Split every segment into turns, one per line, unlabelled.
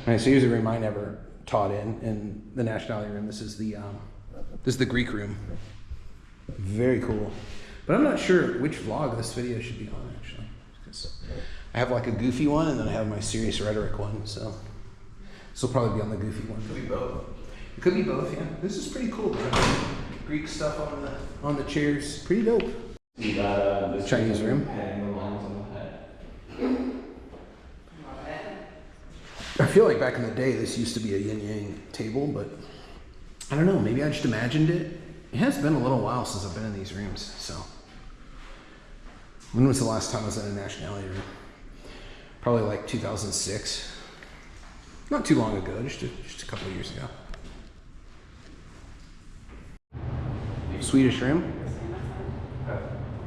All right, so here's a room I never taught in the nationality room. This is the Greek room. Very cool. But I'm not sure which vlog this video should be on, actually. Because I have like a goofy one, and then I have my serious rhetoric one, so this will probably be on the goofy one.
Could be both.
It could be both, yeah. This is pretty cool, bro. Greek stuff on the chairs. Pretty dope.
You got this
Chinese room.
Hanging the lines on the head.
I feel like back in the day, this used to be a yin-yang table, but I don't know. Maybe I just imagined it. It has been a little while since I've been in these rooms, so. When was the last time I was in a nationality room? Probably like 2006. Not too long ago, just a couple of years ago. Swedish room.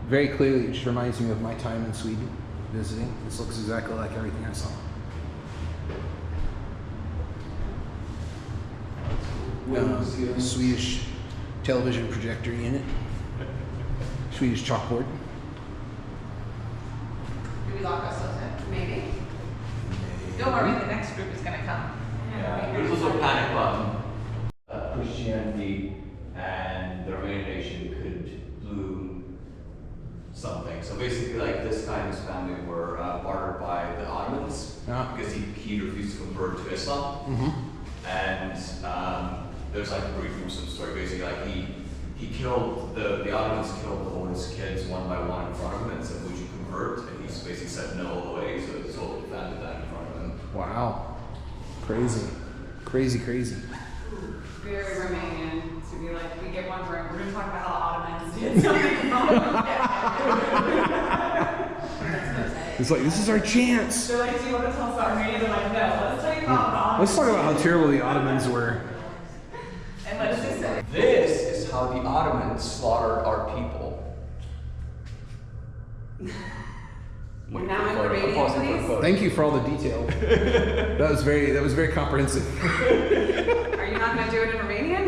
Very clearly, it just reminds me of my time in Sweden visiting. This looks exactly like everything I saw. Swedish television projector unit. Swedish chalkboard.
Do we lock ourselves in? Maybe. Don't worry, the next group is going to come.
Yeah, there's also a panic button. Christianity and the Romanian nation could bloom something. So basically, like this guy and his family were martyred by the Ottomans because he refused to convert to Islam. Mm-hmm. And there's like a pretty gruesome story. Basically, like he killed the Ottomans killed all his kids one by one in front of him and said, "Would you convert?" And he basically said no all the way. So he totally defended that in front of him.
Wow, crazy.
Very Romanian to be like, we get one room, we're going to talk about how Ottomans did something wrong.
It's like, this is our chance.
They're like, do you want to tell us about Romania? They're like, no, let's tell you about the Ottomans.
Let's talk about how terrible the Ottomans were.
And let's just say,
This is how the Ottomans slaughtered our people.
now in Romania, please.
Thank you for all the detail. That was very comprehensive.
Are you not going to do it in Romanian?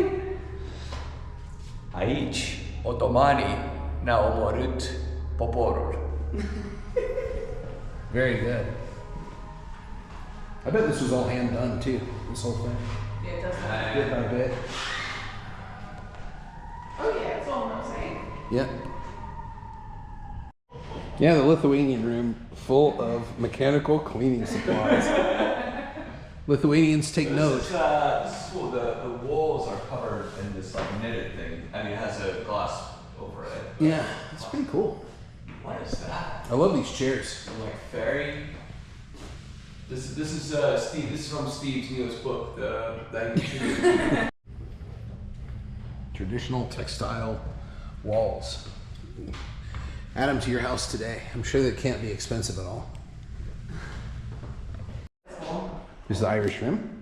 Aici, otomanii ne-au omorât poporul.
Very good. I bet this was all hand done too, this whole thing.
Yeah, it does.
Bit by bit.
Oh yeah, it's all mosaic.
Yep. Yeah, the Lithuanian room full of mechanical cleaning supplies. Lithuanians take note.
This is cool. The walls are covered in this like knitted thing. I mean, it has a glass over it.
Yeah, it's pretty cool.
What is that?
I love these chairs.
Like fairy. This is Steve. This is from Steve's newest book. The
Traditional textile walls. Add them to your house today. I'm sure that can't be expensive at all. This is the Irish room.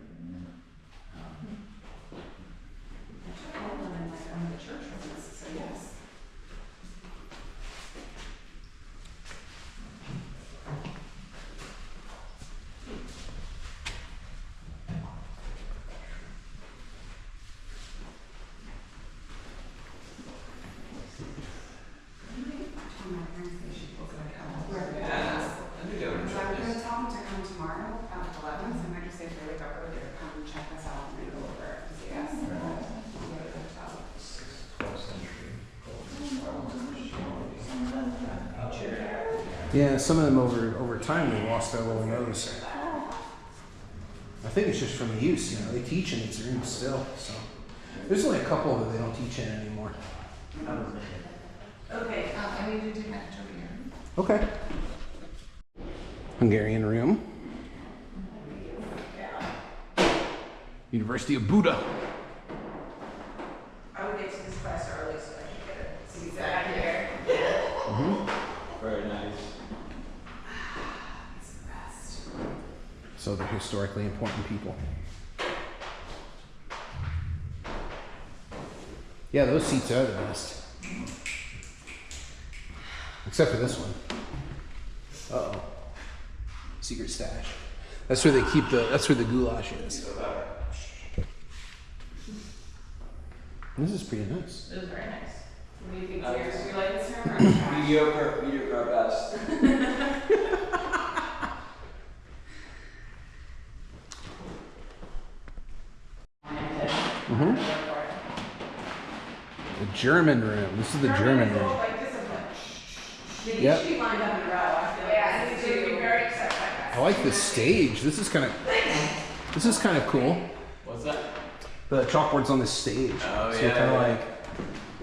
Yeah, some of them over time they lost their little nose. I think it's just from use, you know. They teach in these rooms still, so there's only a couple that they don't teach in anymore.
Okay, I need to do that over here.
Okay. Hungarian room. University of Buda.
I would get to this class early so I can get it. See that here.
Very nice.
It's the best.
So they're historically important people. Yeah, those seats are the best. Except for this one. Uh-oh. Secret stash. That's where they keep that's where the goulash is. This is pretty nice.
It was very nice. What do you think, Sarah? Do you like this room?
Mediocre at best.
Mm-hmm. The German room. This is the German room.
Like discipline. They
Yep.
used to be lined up in a row. I feel like.
Yeah, and they would be very upset by that.
I like this stage. This is kind of cool.
What's that?
The chalkboard's on this stage.
Oh,
so
yeah,
kind of
yeah.
like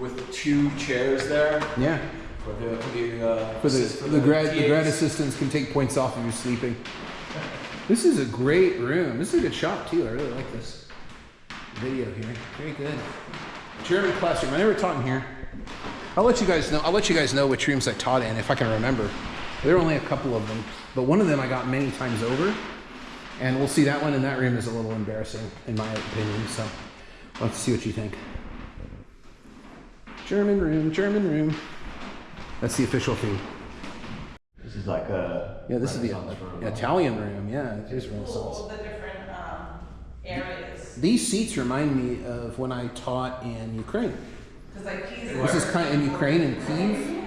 With 2 chairs there
yeah.
for the
The grad assistants can take points off if you're sleeping. This is a great room. This is a good shot too. I really like this video here. Very good. German classroom. I never taught in here. I'll let you guys know which rooms I taught in if I can remember. There are only a couple of them, but one of them I got many times over. And we'll see that one in that room is a little embarrassing in my opinion. So let's see what you think. German room. That's the official theme.
This is like a
This is the
Renaissance room.
Italian room. Yeah, it is Renaissance.
All the different areas.
These seats remind me of when I taught in Ukraine.
Because like keys.
This is kind of in Ukraine and Kyiv.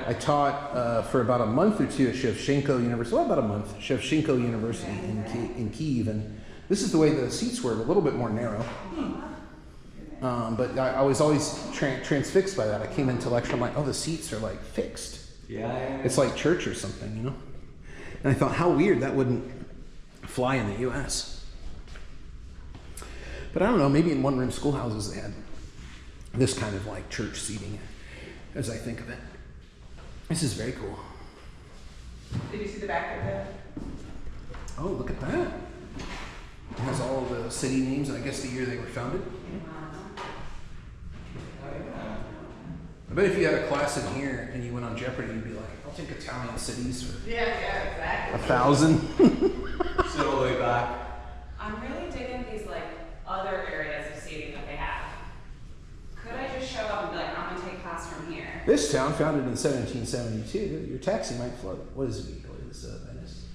I taught for about a month or two at Shevchenko University. Well, about a month. Shevchenko University in Kyiv, and this is the way the seats were, a little bit more narrow. But I was always transfixed by that. I came into lecture, I'm like, oh, the seats are like fixed.
Yeah.
It's like church or something, you know? And I thought, how weird, that wouldn't fly in the US. But I don't know, maybe in one-room schoolhouses they had this kind of like church seating, as I think of it. This is very cool.
Did you see the back of it?
Oh, look at that. It has all the city names and I guess the year they were founded. I bet if you had a class in here and you went on Jeopardy, you'd be like, I'll take Italian cities for
Yeah, exactly.
1,000.
Sit all the way back.
I'm really digging these like other areas of seating that they have. Could I just show up and be like, I'm gonna take class from here?
This town, founded in 1772, your taxi might float. What is Vigo? What is Venice?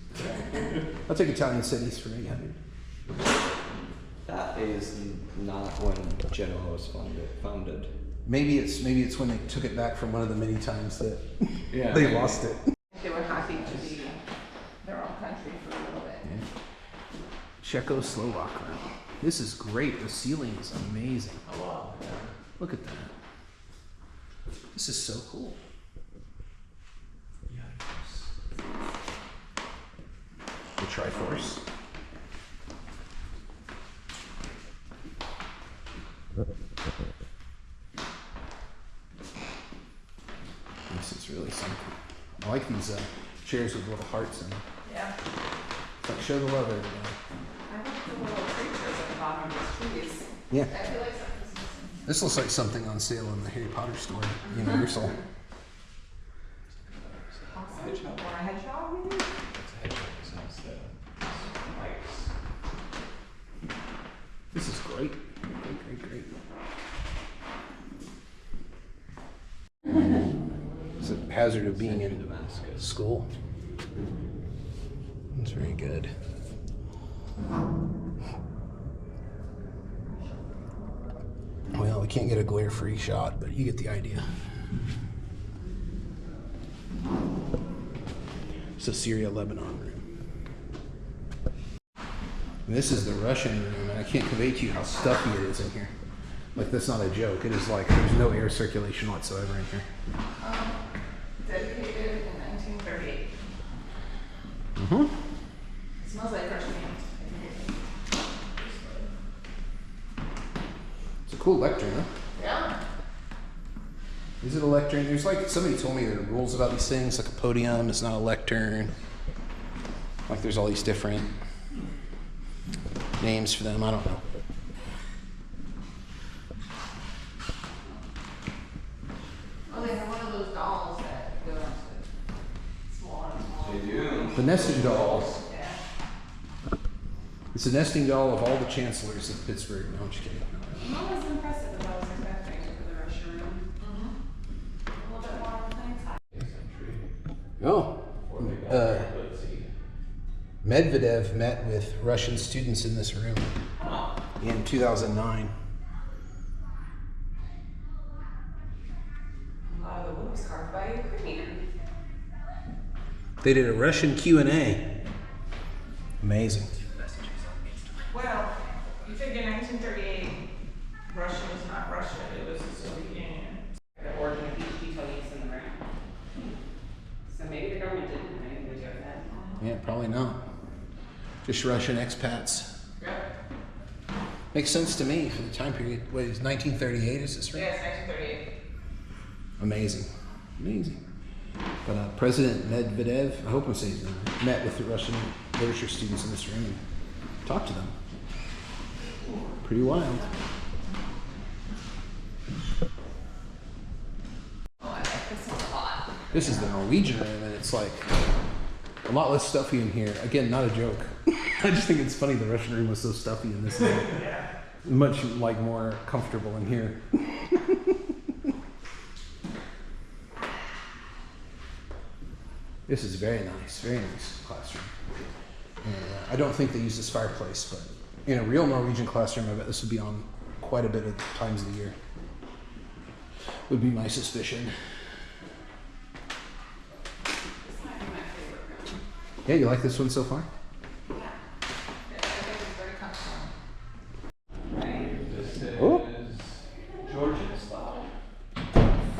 I'll take Italian cities for 800.
That is not when Genoa was founded.
Maybe it's when they took it back from one of the many times that
Yeah.
they lost it.
They were happy to be their own country for a little bit.
Czechoslovak room. This is great. The ceiling is amazing.
Oh wow.
Look at that. This is so cool. The Triforce. This is really something. I like these chairs with little hearts in them.
Yeah.
It's like show the love, everybody.
I like the little creatures at the bottom of these trees.
Yeah.
I feel like something's missing.
This looks like something on sale in the Harry Potter store, Universal.
Awesome. Want a hedgehog maybe?
This is great. Great. It's a hazard of being in
Damascus.
school. It's very good. Well, we can't get a glare-free shot, but you get the idea. It's a Syria-Lebanon room. And this is the Russian room, and I can't convey to you how stuffy it is in here. Like, that's not a joke. It is like there's no air circulation whatsoever in here.
Dedicated in 1938.
Mm-hmm.
It smells like fresh meat.
It's a cool lectern, huh?
Yeah.
Is it a lectern? There's like, somebody told me there are rules about these things, like a podium is not a lectern. Like there's all these different names for them, I don't know.
Oh, they have one of those dolls that go into smaller and smaller.
They do.
The nesting dolls.
Yeah.
It's a nesting doll of all the chancellors of Pittsburgh. No, I'm just kidding.
Not as impressive as I was expecting for the Russian room. A little bit more on the plain side.
Oh. Medvedev met with Russian students in this room in 2009.
A lot of the wood was carved by a Ukrainian.
They did a Russian Q&A. Amazing.
Well, you figure 1938, Russia was not Russia, it was the Soviet Union.
The origin of each detail used in the room. So maybe the government didn't have anything to do with that.
Yeah, probably not. Just Russian expats.
Yep.
Makes sense to me for the time period. What is 1938? Is this right?
Yes, 1938.
Amazing, amazing. But President Medvedev, I hope I'm saying his name right, met with the Russian literature students in this room and talked to them. Pretty wild.
Oh, I like this one a lot.
This is the Norwegian room, and it's like a lot less stuffy in here. Again, not a joke. I just think it's funny the Russian room was so stuffy, and this is
Yeah.
much like more comfortable in here. This is very nice classroom. And, I don't think they use this fireplace, but in a real Norwegian classroom, I bet this would be on quite a bit of times of the year. Would be my suspicion.
This might be my favorite room.
Yeah, you like this one so far?
Yeah.
Yeah, I think it's very comfortable.
Right?
This is
Oh.
Georgian style.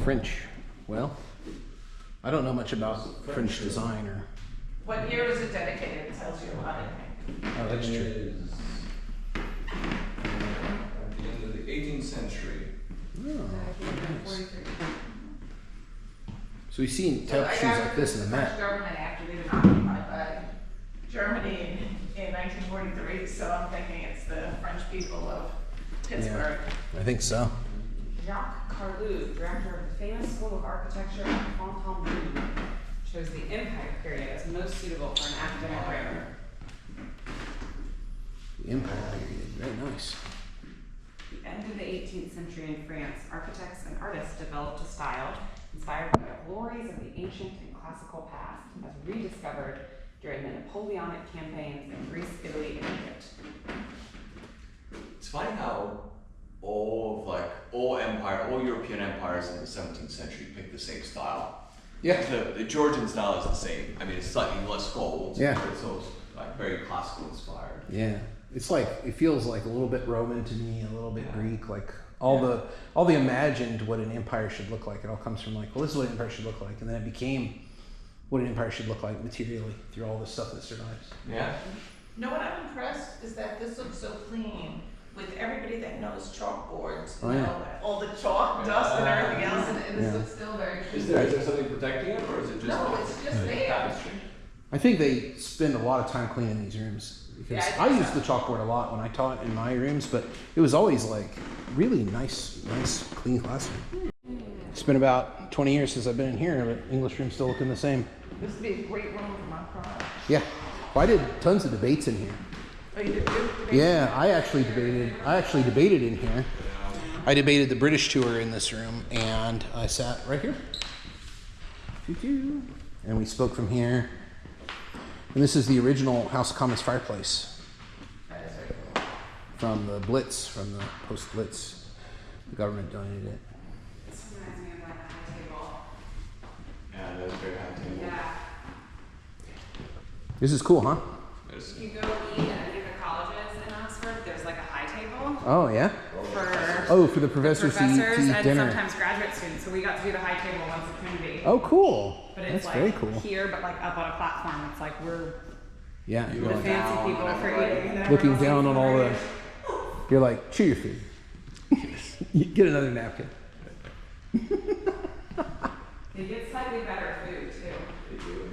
French. Well, I don't know much about French design or.
What year was it dedicated? It tells you a lot, I think.
Oh, that's
It
true.
is at the end of the 18th century.
Oh, nice.
43.
So we've seen
So I
tapestries
got
like this in the
French
map.
government after they were occupied by Germany in 1943, so I'm thinking it's the French people of Pittsburgh.
I think so.
Jacques Carlu, director of the famous School of Architecture at Fontainebleau, chose the Empire period as most suitable for an academic room.
The Empire period. Very nice.
The end of the 18th century in France, architects and artists developed a style inspired by the glories of the ancient and classical past, as rediscovered during the Napoleonic campaigns in Greece, Italy, and Egypt.
It's funny how all European empires in the 17th century picked the same style.
Yeah.
The Georgian style is the same. I mean, it's slightly less gold.
Yeah.
But it's also like very classical inspired.
Yeah. It's like it feels like a little bit Roman to me, a little bit Greek, like all the imagined what an empire should look like. It all comes from like, well, this is what an empire should look like, and then it became what an empire should look like materially through all the stuff that survives.
Yeah.
You know what I'm impressed is that this looks so clean with everybody that knows chalkboards,
Oh,
you
yeah.
know, all the chalk, dust and everything else, and this
Yeah.
looks still very clean.
Is there something protecting it, or is it just
No, it's just there.
tapestry?
I think they spend a lot of time cleaning these rooms because
Yeah, I
I
think
used
so.
the chalkboard a lot when I taught in my rooms, but it was always like really nice, clean classroom. It's been about 20 years since I've been in here, but English room's still looking the same.
This would be a great room for my class.
Yeah. Well, I did tons of debates in here.
Oh, you did good?
Yeah, I actually debated in here. I debated the British tour in this room, and I sat right here. And we spoke from here. And this is the original House of Commons fireplace
That is very cool.
from the Blitz, from the post-Blitz. The government donated it.
This reminds me of like a high table.
Yeah, that's very high table.
Yeah.
This is cool, huh?
It's-
If you go eat at any of the colleges in Oxford, there's like a high table
Oh, yeah?
for
Oh, for the professors to eat
and
dinner.
sometimes graduate students. So we got to do the high table once at Trinity.
Oh, cool.
But it's
That's
like
very cool.
here, but like up on a platform. It's like we're
Yeah.
You
the
Going
fancy
down
people
on
for
everybody.
eating. and
Looking
everyone
down on all the.
else
You're like, chew your food. You get another napkin.
They get slightly better food too.
They do.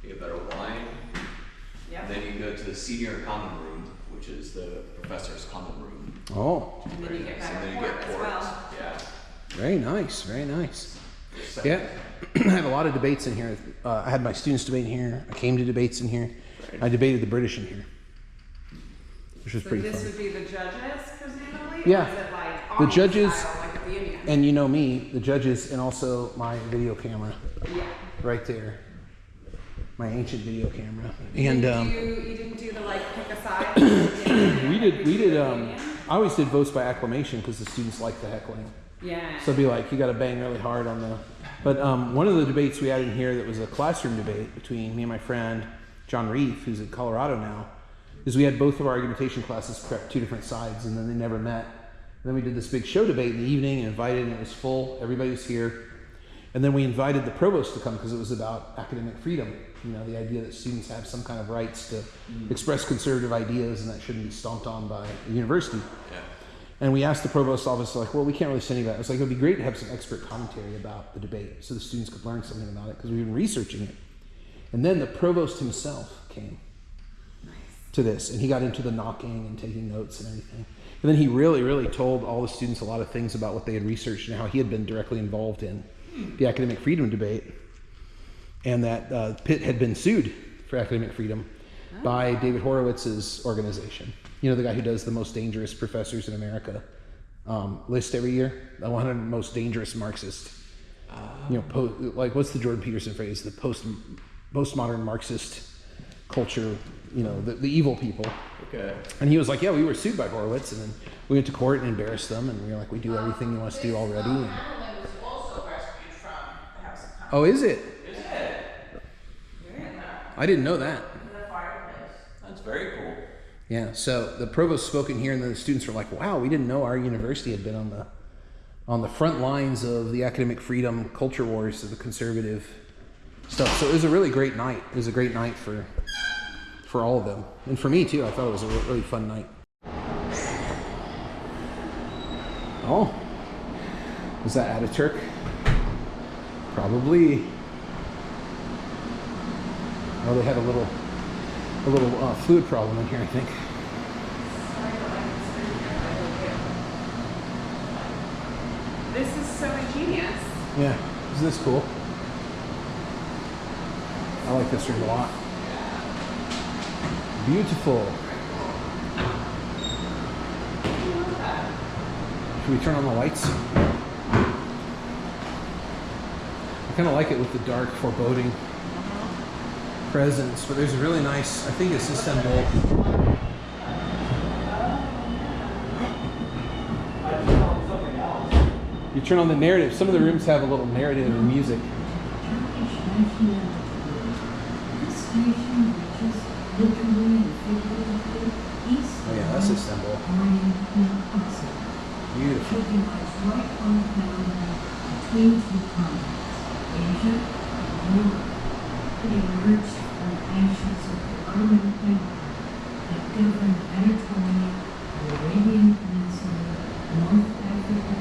You get better wine.
Yep.
Then you go to the senior common room, which is the professor's common room.
Oh,
And then you get
And
better
then you
port
get
as
port.
well.
Yeah.
very nice, very nice.
So-
Yeah, I had a lot of debates in here. I had my students debate in here. I came to debates in here. I debated the British in here, which was
So
pretty
this
fun.
would be the judges, presumably?
Yeah.
Or is it like
The
audience
judges-
style, like at the Indian?
And you know me, the judges, and also my video camera
Yeah.
right there, my ancient video camera. And
You didn't do the like pick a side?
we did. I always did votes by acclamation because the students like the heckling.
Yeah.
So it'd be like, you got to bang really hard on the. But one of the debates we had in here that was a classroom debate between me and my friend John Reef, who's in Colorado now, is we had both of our argumentation classes prep two different sides, and then they never met. And then we did this big show debate in the evening and invited, and it was full. Everybody was here. And then we invited the provost to come because it was about academic freedom. You know, the idea that students have some kind of rights to express conservative ideas and that shouldn't be stomped on by the university.
Yeah.
And we asked the provost's office, like, well, we can't really say anything about it. It was like, it would be great to have some expert commentary about the debate so the students could learn something about it because we've been researching it. And then the provost himself came to this, and he got into the knocking and taking notes and everything. And then he really, really told all the students a lot of things about what they had researched and how he had been directly involved in the academic freedom debate, and that Pitt had been sued for academic freedom by David Horowitz's organization. You know, the guy who does the most dangerous professors in America list every year, the 100 most dangerous Marxist. You know, like what's the Jordan Peterson phrase? The postmodern Marxist culture. You know, the evil people.
Okay.
And he was like, yeah, we were sued by Horowitz, and then we went to court and embarrassed them, and we were like, we do everything you want us to do already. And,
Goblin was also rescued from the House of Commons.
oh, is it?
Is it?
I didn't know that.
In the fireplace.
That's very cool.
Yeah, so the provost spoke in here, and then the students were like, wow, we didn't know our university had been on the front lines of the academic freedom culture wars of the conservative stuff. So it was a really great night. It was a great night for all of them. And for me, too. I thought it was a really fun night. Oh, was that Ataturk? Probably. Oh, they had a little fluid problem in here, I think.
This is so ingenious.
Yeah, isn't this cool? I like this room a lot. Beautiful. Should we turn on the lights? I kind of like it with the dark, foreboding presence, but there's a really nice, I think it's Istanbul. You turn on the narrative. Some of the rooms have a little narrative and music. Oh yeah, that's Istanbul. Beautiful.
It emerged from ashes of the Ottoman Empire that governed Anatolia, the Arabian Peninsula, North Africa,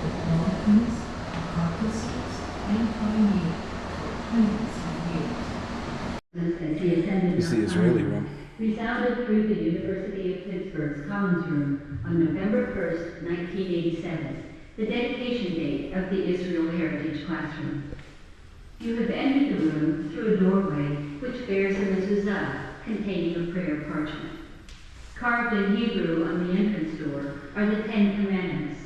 the Balkans, the Caucasus, and Crimea for hundreds of years. As he ascended
This is the Israeli room.
resounded through the University of Pittsburgh's Commons Room on November 1st, 1987, the dedication date of the Israel Heritage Classroom. You have entered the room through a doorway which bears a mezuzah containing a prayer parchment. Carved in Hebrew on the entrance door are the Ten Commandments,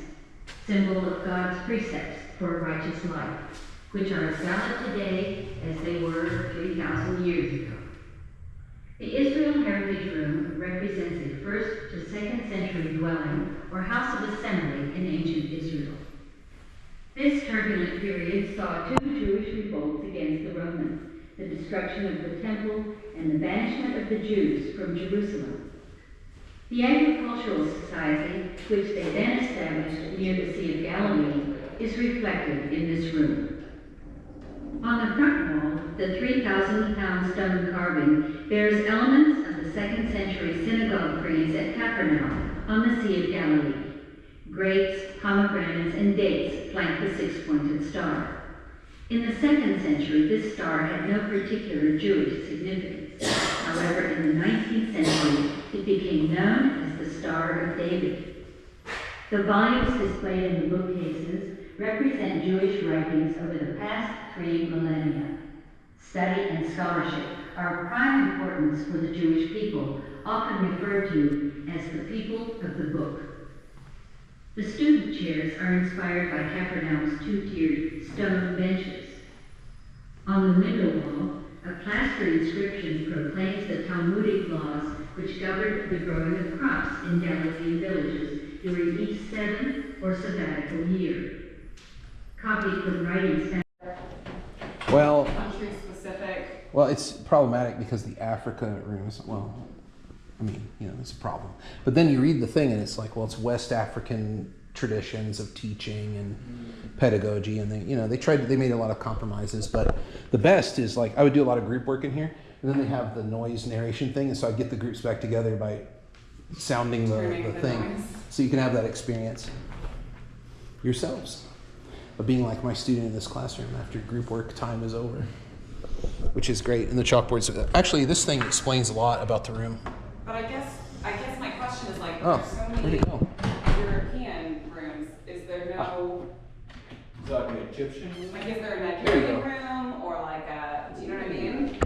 symbol of God's precepts for a righteous life, which are as valid today as they were 3,000 years ago. The Israel Heritage Room represents a 1st to 2nd century dwelling or house of assembly in ancient Israel. This turbulent period saw two Jewish revolts against the Romans, the destruction of the temple and the banishment of the Jews from Jerusalem. The agricultural society, which they then established near the Sea of Galilee, is reflected in this room. On the front wall, the 3,000-pound stone carving bears elements of the 2nd century synagogue frieze at Capernaum on the Sea of Galilee. Grapes, pomegranates, and dates flank the 6-pointed star. In the 2nd century, this star had no particular Jewish significance. However, in the 19th century, it became known as the Star of David. The volumes displayed in the bookcases represent Jewish writings over the past 3 millennia. Study and scholarship are of prime importance for the Jewish people, often referred to as the people of the book. The student chairs are inspired by Capernaum's 2-tiered stone benches. On the window wall, a plaster inscription proclaims the Talmudic laws which governed the growing of crops in Galilean villages during each 7th or sabbatical year. Copied from writings found.
Country specific.
Well, it's problematic because the Africa rooms, well, I mean, you know, it's a problem. But then you read the thing and it's like, well, it's West African traditions of teaching and pedagogy, and they made a lot of compromises. But the best is, like, I would do a lot of group work in here, and then they have the noise narration thing, and so I get the groups back together by sounding the thing,
noise.
so you can have that experience yourselves of being like my student in this classroom after group work time is over, which is great. And the chalkboards, actually, this thing explains a lot about the room.
But I guess my question is, like,
Oh,
there's so
where'd
many
it go?
European rooms. Is there no,
Is that an Egyptian?
like, is there a
There you
Nigerian
go.
room or like a, do you know what I mean?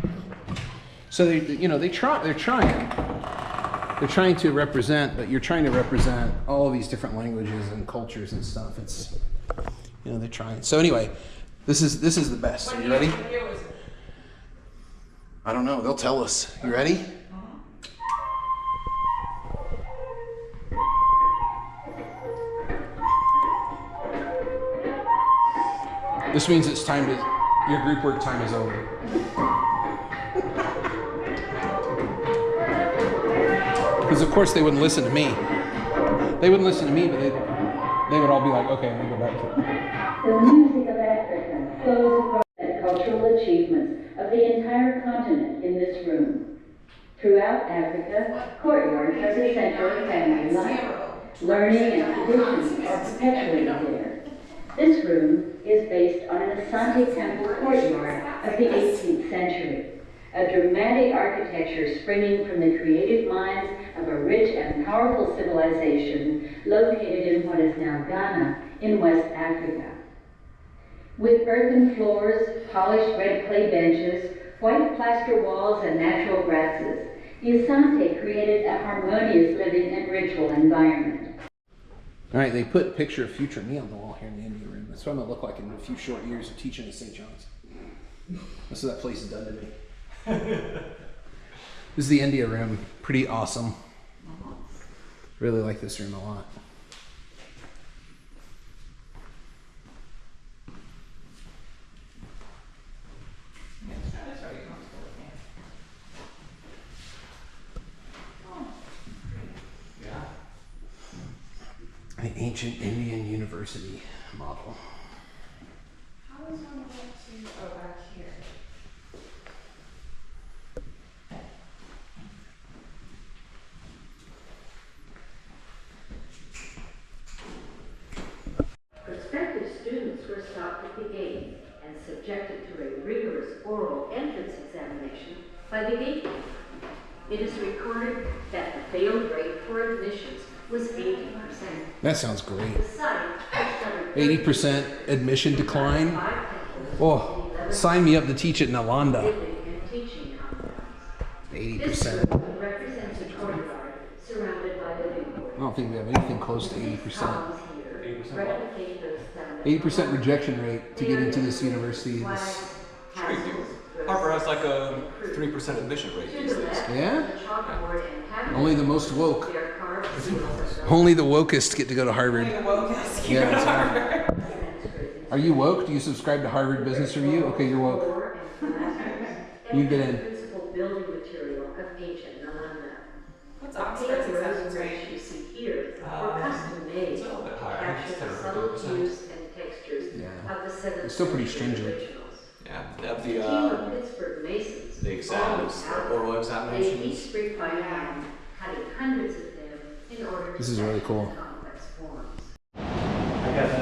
So they're trying to represent, but you're trying to represent all of these different languages and cultures and stuff. It's, they're trying. So anyway, this is the best. Are you ready?
What year was it?
I don't know. They'll tell us. You ready? This means it's time to, your group work time is over. Because of course they wouldn't listen to me. They wouldn't listen to me, but they would all be like, okay, I'm gonna go back to it.
The music of Africa flows across the cultural achievements of the entire continent in this room. Throughout Africa, courtyards are the center of family life. Learning and traditions are perpetuated there. This room is based on an Asante temple courtyard of the 18th century, a dramatic architecture springing from the creative minds of a rich and powerful civilization located in what is now Ghana in West Africa. With earthen floors, polished red clay benches, white plaster walls, and natural grasses, the Asante created a harmonious living and ritual environment.
All right, they put a picture of future me on the wall here in the India room. That's what I'm gonna look like in a few short years of teaching at St. John's. That's what that place has done to me. This is the India room. Pretty awesome. Really like this room a lot.
That's right, you want to go with me.
Yeah.
The ancient Indian university model.
How does one get to, oh, back here?
Prospective students were stopped at the gate and subjected to a rigorous oral entrance examination by the gatekeeper. It is recorded that the failed rate for admissions was 80%.
That sounds great.
The site pushed under
80% admission decline. Oh, sign me up to teach at Nalanda.
building and teaching compounds. This
80%.
room represents a courtyard surrounded by living
I
quarters.
don't think we have anything close to 80%.
Columns here replicate those found
80% rejection rate to get into this university.
flags,
Sure you do.
tassels,
Harvard has like a 3% admission rate
To
these
the
days.
left,
Yeah?
the chalkboard and cabinet.
Only the most woke.
They are carved seals of the
Only the wokest get to go to Harvard. Yeah, that's right.
sanskrit
Are you woke? Do you subscribe to Harvard Business Review? Okay, you're woke.
floor and pilasters,
You
and
get
the
in.
principal building material of ancient Nalanda.
What's
The
Oxford's
paved roads
acceptance
which
rate?
you see here were custom made
It's a little bit
to
higher.
capture
It's
the
10 or
subtle
15%.
hues and textures
Yeah.
of the 7th
It's still pretty
century
stringent.
originals.
Yeah, they have
The team of Pittsburgh Masons,
the exams, the oral
they
examinations.
each brick by hand, cutting hundreds of them in order to
This is really cool.
fashion complex forms.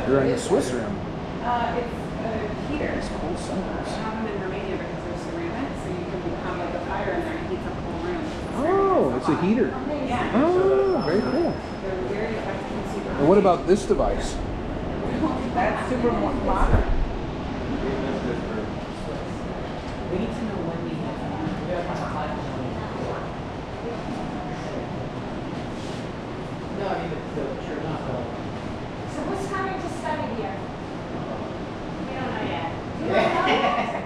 You're in the Swiss room.
It's a heater.
It's cool
I
sunrise.
have them in Romania because they're ceramic, so you can have like a fire in there and heats up the whole room.
Oh, it's a heater.
Yeah.
Oh, very cool.
They're very effective and super.
And what about this device?
That's super modern. We need to know when we have No, I mean, sure not.
So who's coming to study here? We don't know yet. You don't know?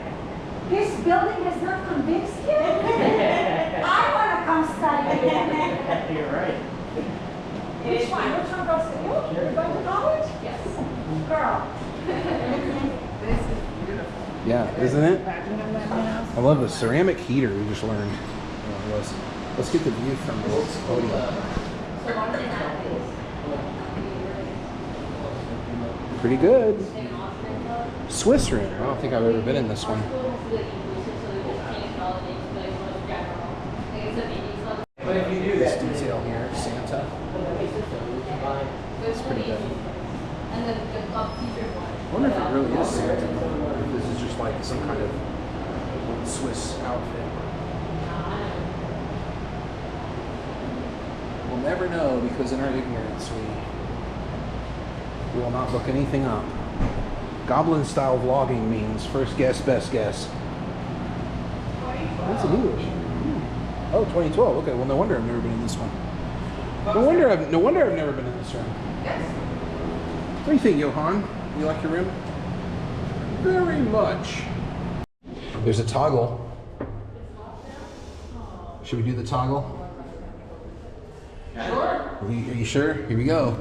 This building has not convinced you? I want to come study here.
You're right.
Which one? Which one goes to you? You're going to college? Yes. Girl.
This is beautiful.
Yeah, isn't it?
Imagine having that in my house.
I love the ceramic heater we just learned. What it was. Let's get the view from this podium. Pretty good. Swiss room. I don't think I've ever been in this one. This detail here, Santa. It's pretty good. I wonder if it really is Santa. Or if this is just like some kind of Swiss outfit. We'll never know because in our ignorance we will not look anything up. Goblin style vlogging means first guess, best guess. That's in English. Oh, 2012. Okay, well no wonder I've never been in this one. No wonder I've never been in this room.
Yes.
What do you think, Johan? You like your room? Very much. There's a toggle. Should we do the toggle?
Sure.
Are you sure? Here we go.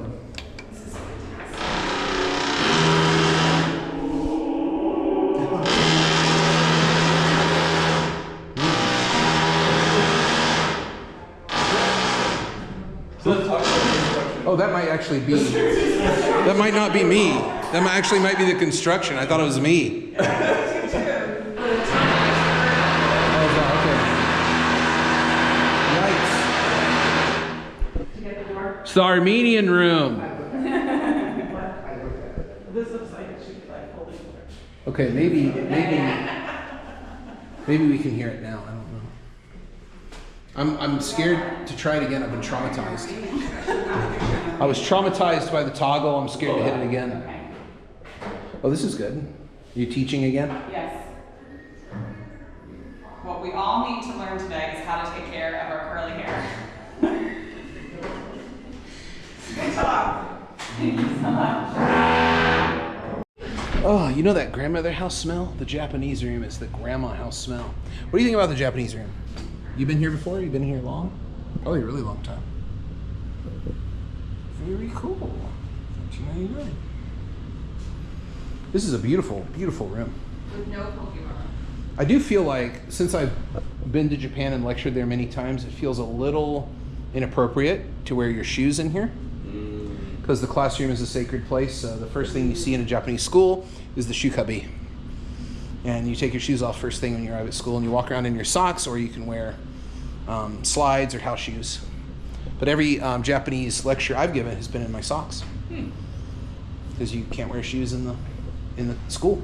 Oh, that might actually be. That might not be me. That might be the construction. I thought it was me. Oh, okay. Yikes. It's the Armenian room.
This looks like it should be like holding.
Okay, maybe we can hear it now. I don't know. I'm scared to try it again. I've been traumatized. I was traumatized by the toggle. I'm scared to hit it again.
Okay.
Oh, this is good. Are you teaching again?
Yes. What we all need to learn today is how to take care of our curly hair.
Good job.
Thank you so much.
Oh, you know that grandmother house smell? The Japanese room is the grandma house smell. What do you think about the Japanese room? You been here before? You been here long? Probably a really long time. Very cool. 1999. This is a beautiful, beautiful room.
With no Pokemon.
I do feel like, since I've been to Japan and lectured there many times, it feels a little inappropriate to wear your shoes in here. Because the classroom is a sacred place. The first thing you see in a Japanese school is the shoe cubby. And you take your shoes off first thing when you arrive at school and you walk around in your socks, or you can wear slides or house shoes. But every Japanese lecture I've given has been in my socks. Because you can't wear shoes in the school.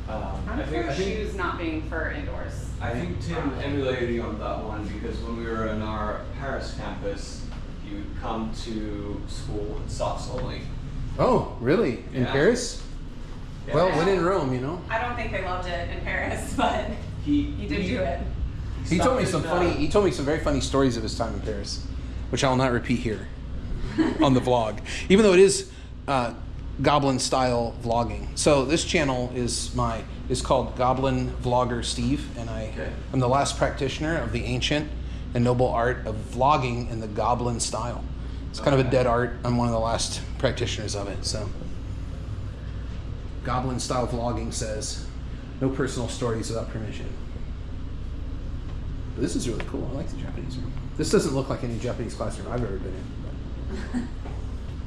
I'm for shoes not being for indoors.
I think Tim emulated you on that one because when we were in our Paris campus, he would come to school in socks only.
Oh, really? In
Yeah.
Paris?
Yeah.
Well, when in Rome, you know.
I don't think they loved it in Paris, but he did do it.
He told me some very funny stories of his time in Paris, which I will not repeat here on the vlog, even though it is Goblin style vlogging. So this channel is called Goblin Vlogger Steve, and I'm the last practitioner of the ancient and noble art of vlogging in the Goblin style. It's kind of a dead art. I'm one of the last practitioners of it. So Goblin style vlogging says no personal stories without permission. But this is really cool. I like the Japanese room. This doesn't look like any Japanese classroom I've ever been in. But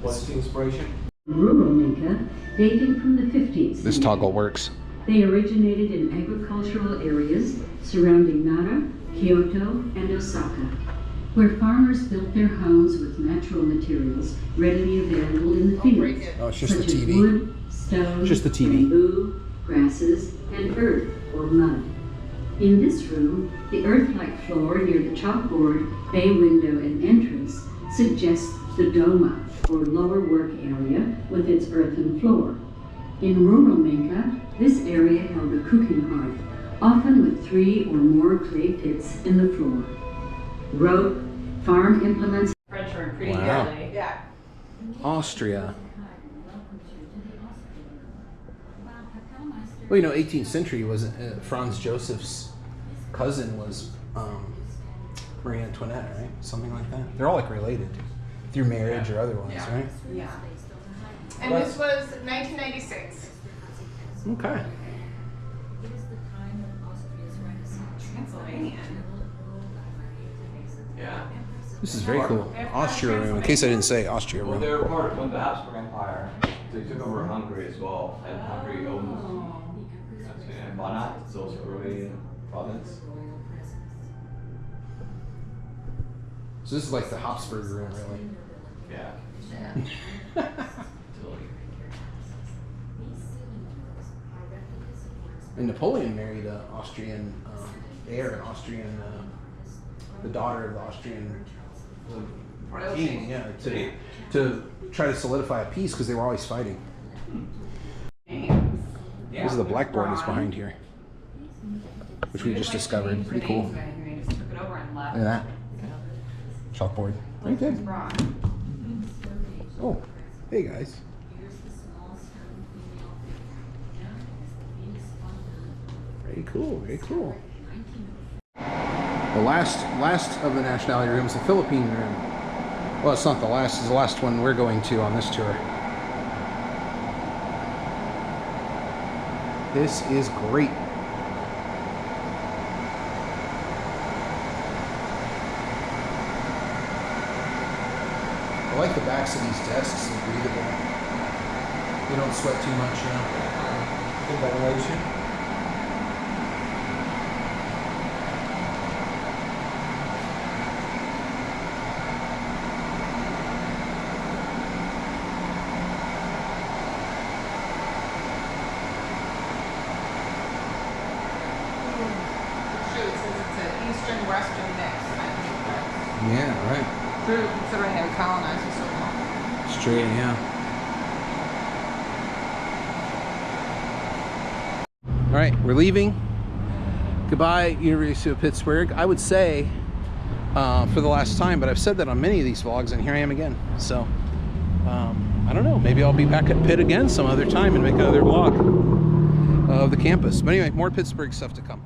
What's the inspiration?
Rural Minka, dating from the 50s.
this toggle works.
They originated in agricultural areas surrounding Nara, Kyoto, and Osaka, where farmers built their homes with natural materials readily available in the fields,
Oh, it's just
such
the
as
TV.
wood, stone,
Just the TV.
bamboo, grasses, and earth or mud. In this room, the earth-like floor near the chalkboard, bay window, and entrance suggests the doma, or lower work area, with its earthen floor. In rural Minka, this area held a cooking hearth, often with 3 or more clay pits in the floor. Rope, farm implements,
French room pretty
Wow.
early.
Yeah.
Austria. Well, you know, 18th century was Franz Joseph's cousin was Marie Antoinette, right? Something like that. They're all like related through marriage or otherwise,
Yeah.
right?
Yeah.
And this was 1996.
Okay.
Transylvanian.
Yeah.
This is very cool. Austria room. In case I didn't say Austria
Well,
room.
they're part of the Habsburg Empire. They took over Hungary as well, and Hungary owns Banat, it's also a Romanian province.
So this is like the Habsburg room, really.
Yeah. Totally.
And Napoleon married an Austrian the daughter of the Austrian king, yeah, to try to solidify a peace because they were always fighting. This is the blackboard that's behind here, which we just discovered. Pretty cool.
They just took it over and left.
Look at that chalkboard. Very good. Oh, hey guys. Very cool. Very cool. The last of the nationality rooms, the Philippine room. Well, it's not the last. It's the last one we're going to on this tour. This is great. I like the backs of these desks. They're breathable. They don't sweat too much, you know. Good ventilation.
Eastern Western mix.
Yeah, right.
True, considering they were colonizing so long.
It's true, yeah. All right, we're leaving. Goodbye, University of Pittsburgh. I would say for the last time, but I've said that on many of these vlogs, and here I am again. So, I don't know. Maybe I'll be back at Pitt again some other time and make another vlog of the campus. But anyway, more Pittsburgh stuff to come.